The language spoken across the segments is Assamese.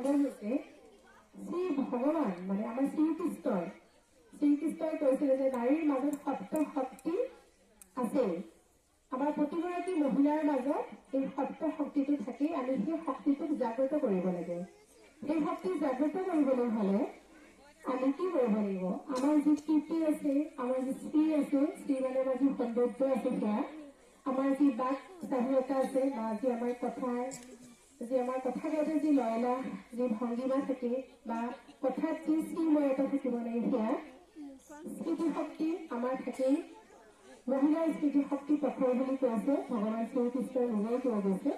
কাৰণ হৈছে শ্ৰী ভগৱান মানে আমাৰ শ্ৰীকৃষ্ণই কৈছিলে যে নাৰীৰ মাজত সপ্ত শক্তি আছে। আমাৰ প্ৰতিগৰাকী মহিলাৰ মাজত এই সপ্ত শক্তিটো থাকি আমি সেই শক্তিটোক জাগ্ৰত কৰিব লাগে। সেই শক্তি জাগ্ৰত কৰিবলৈ হলে আমি কি কৰিব লাগিব? আমাৰ যি কীৰ্তি আছে, আমাৰ যি শ্ৰী আছে, শ্ৰী মানে আমাৰ যি সৌন্দৰ্য আছে, সেয়া আমাৰ যি বাক স্বাধীনতা আছে বা যি আমাৰ কথাগত যি লয়লা যি ভংগীমা থাকে বা কথাত যি শ্ৰীময়তা থাকিব লাগে, সেয়া স্মৃতি শক্তি আমাৰ থাকেই। মহিলাৰ স্মৃতি শক্তি প্ৰখৰ বুলি কৈছে ভগৱান শ্ৰীকৃষ্ণই নিজেই কৈ গৈছে।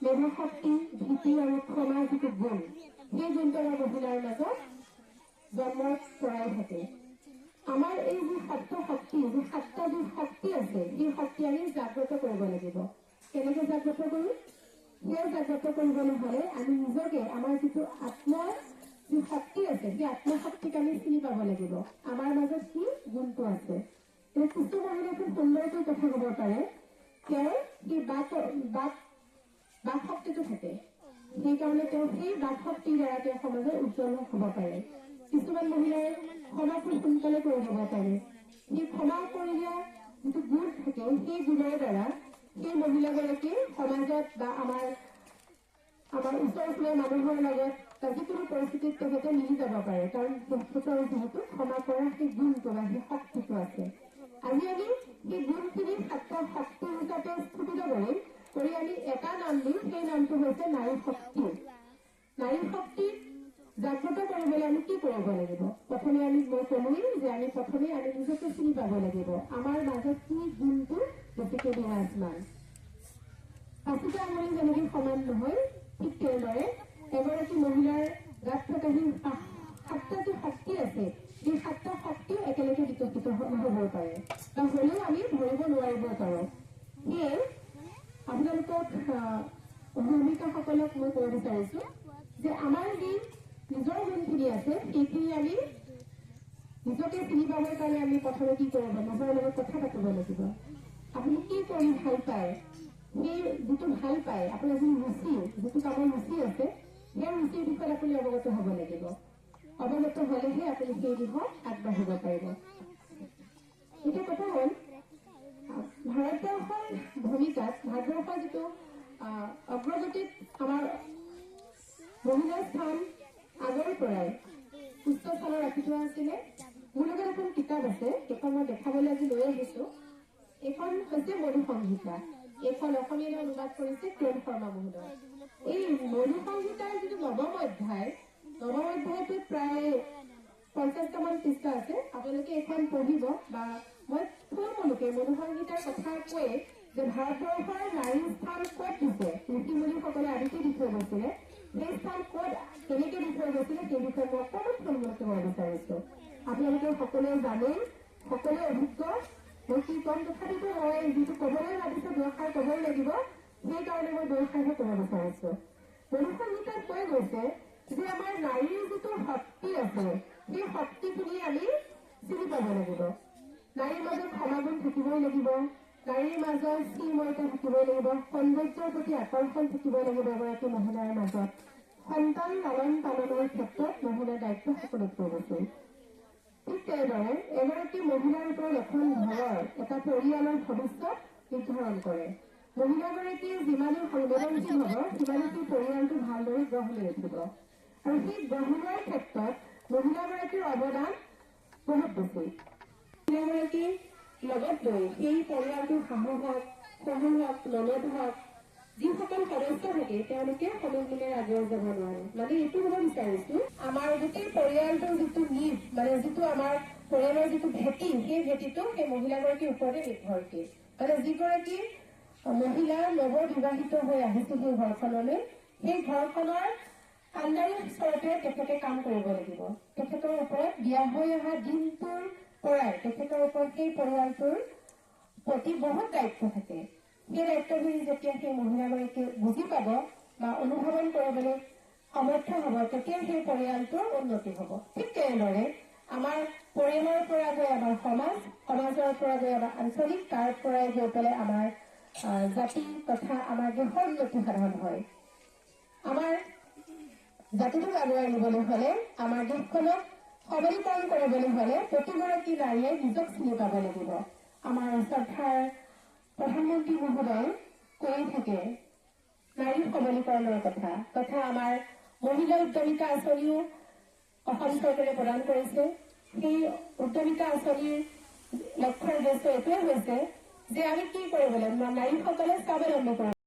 মেধা শক্তি, ভীতি আৰু ক্ষমা যিটো গুণ, সেই গুণটো আমাৰ মহিলাৰ মাজত জন্মৰ পৰাই থাকে। আমাৰ এই যি সপ্ত শক্তি, যি সাতটা যি শক্তি আছে, সেই শক্তি আমি জাগ্ৰত কৰিব লাগিব। কেনেকে জাগ্ৰত কৰো? সেই জাগ্ৰত কৰিবলৈ হলে আমি নিজকে, আমাৰ যিটো আত্মাৰ যি শক্তি আছে, সেই আত্মশক্তিক আমি চিনি পাব লাগিব। আমাৰ মাজত কি গুণটো আছে। কিছু মহিলাই খুব সুন্দৰকৈ কথা কব পাৰে, তেওঁৰ সেই বাক শক্তিটো থাকে। সেইকাৰণে তেওঁ সেই বাক শক্তিৰ দ্বাৰা তেওঁ সমাজত উজ্জ্বল হব পাৰে। কিছুমান মহিলাই ক্ষমা খুব সোনকালে কৰি দিব পাৰে। সেই ক্ষমা কৰি দিয়া যিটো গুণ থাকে, সেই গুণৰ দ্বাৰা সেই মহিলাগৰাকী সমাজত বা আমাৰ ওচৰ চুবুৰীয়া মানুহৰ লগত যিকোনো পৰিস্থিতিত তেখেতে মিলি যাব পাৰে। কাৰণ তেখেতৰ যিহেতু ক্ষমা কৰা সেই গুণটো বা সেই শক্তিটো আছে। আজি আমি সেই গুণখিনি সাতটা শক্তি হিচাপে স্থাপিত কৰি আমি এটা নাম দিম, সেই নামটো হৈছে নাৰী শক্তি। নাৰী শক্তি জাগ্ৰত কৰিবলৈ আমি কি কৰিব লাগিব? প্ৰথমে মই কলোৱেই যে আমি নিজকে চিনি পাব লাগিব। আমাৰ মাজত কি গুণটো বেছিকে বিৰাজমান। পাঁচোটা আঙুলি যেনেকে সমান নহয়, ঠিক তেনেদৰে এগৰাকী মহিলাৰ গাত থকা সেই সাতটা যি শক্তি আছে, সেই সাতটা শক্তিও একেলগে বিকশিত নহব পাৰে বা হলেও আমি ধৰিব নোৱাৰিব পাৰো। সেয়ে আপোনালোকক ভূমিকাসকলক মই কব বিচাৰিছো যে আমাৰ যি নিজৰ যোনখিনি আছে, সেইখিনি আমি নিজকে চিনি পাবৰ কাৰণে আমি প্ৰথমে কি কৰিব? নিজৰ লগত কথা পাতিব লাগিব। আপুনি কি কৰি ভাল পায়, সেই যিটো ভাল পায়, আপোনাৰ যি ৰুচি, যিটো কামৰ ৰুচি আছে, সেই ৰুচিৰ বিষয়ে আপুনি অৱগত হব লাগিব। অৱগত হলেহে আপুনি সেই দিশত আগবাঢ়িব পাৰিব। এতিয়া কথা হল, ভাৰতবৰ্ষৰ ভূমিকাত, ভাৰতবৰ্ষৰ যিটো অগ্ৰগতিত আমাৰ মহিলাৰ স্থান আগৰ পৰাই উচ্চ স্থানত ৰাখি থোৱা আছিলে। মোৰ লগত এখন কিতাপ আছে, সেইখন মই দেখাবলৈ আজি লৈ আহিছো। এইখন হৈছে মধু সংহিতা। এইখন অসমীয়ালৈ অনুবাদ কৰিছে প্ৰেম শৰ্মা মহোদয়। এই মধু সংহিতাৰ যিটো নৱম অধ্যায়টোত প্ৰায় 50টামান পৃষ্ঠা আছে। আপোনালোকে এইখন পঢ়িব বা মই থুলমূলকে মধু সংহিতাৰ কথা কৈ যে ভাৰতবৰ্ষৰ নাৰীৰ স্থান ক'ত দিছে, ঋষিমুনিসকলে আদিতে দি থৈ গৈছিলে, সেই স্থান ক'ত কেনেকে দি থৈ গৈছিলে, সেই বিষয়ে মই অকণমান থুলমূলকে ক'ব বিচাৰিছো। আপোনালোকে সকলোৱে জানেই, সকলোৱে অভিজ্ঞ। মই কি কম, তথাপিতো মই যিটো কবলৈ ভাবিছো দুআষাৰ কবই লাগিব, সেইকাৰণে মই দুআষাৰহে কব বিচাৰিছো। মধু সংহিতাত কৈ গৈছে যে আমাৰ নাৰীৰ যিটো শক্তি আছে, সেই শক্তিখিনি আমি চিনি পাব লাগিব। নাৰীৰ মাজত ক্ষমাগুণ থাকিবই লাগিব, নাৰীৰ মাজত শ্ৰীময়তা থাকিবই লাগিব, সৌন্দৰ্যৰ প্ৰতি আকৰ্ষণ থাকিবই লাগিব এগৰাকী মহিলাৰ মাজত। সন্তান লালন পালনৰ ক্ষেত্ৰত মহিলাৰ দায়িত্ব সকলোতকৈ বেছি। ঠিক তেনেদৰে এগৰাকী মহিলাৰ ওপৰত এখন ঘৰৰ, এটা পৰিয়ালৰ ভৱিষ্যত নিৰ্ধাৰণ কৰে। মহিলাগৰাকী যিমানে সংবেদনশীল হব, সিমানে সেই পৰিয়ালটো ভালদৰে গঢ় লৈ উঠিব। আৰু সেই গঢ় লোৱাৰ ক্ষেত্ৰত মহিলাগৰাকীৰ অৱদান বহুত বেছি। মহিলাগৰাকীৰ লগত লৈ সেই পৰিয়ালটোৰ শাহু হওক, শহুৰ হওক, ননদ হওক, যিসকল সদস্য থাকে, তেওঁলোকে সমন্বয়েৰে আগুৱাই যাব নোৱাৰে। মানে এইটো কব বিচাৰিছো, আমাৰ গোটেই পৰিয়ালটোৰ যিটো নিজ, মানে যিটো আমাৰ পৰিয়ালৰ যিটো ভেটি, সেই ভেটিটো সেই মহিলাগৰাকীৰ ওপৰতে নিৰ্ভৰশীল। মানে যিগৰাকী মহিলা নৱবিবাহিত হৈ আহিছে সেই ঘৰখনলৈ, সেই ঘৰখনৰ কাণ্ডাৰী স্তৰতে তেখেতে কাম কৰিব লাগিব। তেখেতৰ ওপৰত বিয়া হৈ অহা দিনটোৰ পৰাই তেখেতৰ ওপৰত সেই পৰিয়ালটোৰ প্ৰতি বহুত দায়িত্ব থাকে। সেই দায়িত্বখিনি যেতিয়া সেই মহিলাগৰাকীয়ে বুজি পাব বা অনুধাৱন কৰিবলৈ সমৰ্থ হব, তেতিয়া সেই পৰিয়ালটোৰ উন্নতি হব। ঠিক তেনেদৰে আমাৰ পৰিয়ালৰ পৰা গৈ আমাৰ সমাজ, সমাজৰ পৰা গৈ আমাৰ আঞ্চলিক, তাৰ পৰাই গৈ পেলাই আমাৰ জাতি তথা আমাৰ দেশৰ উন্নতি সাধন হয়। আমাৰ জাতিটোক আগুৱাই নিবলৈ হলে আমাৰ দেশখনক সবলীকৰণ কৰিবলৈ হলে প্ৰতিগৰাকী নাৰীয়ে নিজক চিনি পাব লাগিব। আমাৰ শ্ৰদ্ধাৰ প্ৰধানমন্ত্ৰী মহোদয় কৈ থাকে নাৰী সবলীকৰণৰ কথা তথা আমাৰ মহিলা উদ্যমিতা আঁচনিও অসম চৰকাৰে প্ৰদান কৰিছে। সেই উদ্যমিতা আঁচনিৰ লক্ষ্যৰ উদ্দেশ্য এইটোৱে হৈছে যে আমি কি কৰিব লাগিব, নাৰীসকলে স্বাৱলম্বী কৰিব